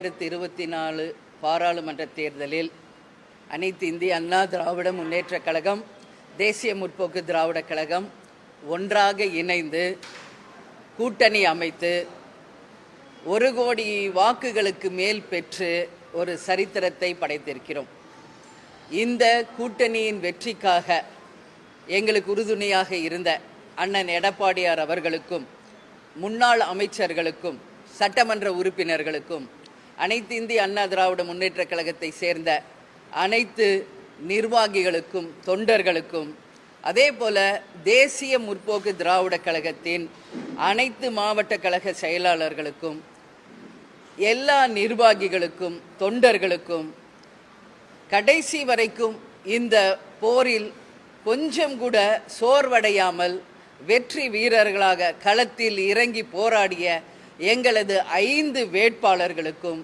2024 பாராளுமன்ற தேர்தலில் அனைத்து இந்திய அண்ணா திராவிட முன்னேற்றக் கழகம், தேசிய முற்போக்கு திராவிடக் கழகம் ஒன்றாக இணைந்து கூட்டணி அமைத்து 1 கோடி வாக்குகளுக்கு மேல் பெற்று ஒரு சரித்திரத்தை படைத்திருக்கிறோம். இந்த கூட்டணியின் வெற்றிக்காக எங்களுக்கு உறுதுணையாக இருந்த அண்ணன் எடப்பாடியார் அவர்களுக்கும், முன்னாள் அமைச்சர்களுக்கும், சட்டமன்ற உறுப்பினர்களுக்கும், அனைத்து இந்திய அண்ணா திராவிட முன்னேற்றக் கழகத்தை சேர்ந்த அனைத்து நிர்வாகிகளுக்கும், தொண்டர்களுக்கும், அதே போல தேசிய முற்போக்கு திராவிடக் கழகத்தின் அனைத்து மாவட்ட கழக செயலாளர்களுக்கும், எல்லா நிர்வாகிகளுக்கும், தொண்டர்களுக்கும் கடைசி வரைக்கும் இந்த போரில் கொஞ்சம் கூட சோர்வடையாமல் வெற்றி வீரர்களாக களத்தில் இறங்கி போராடிய எங்களது 5 வேட்பாளர்களுக்கும்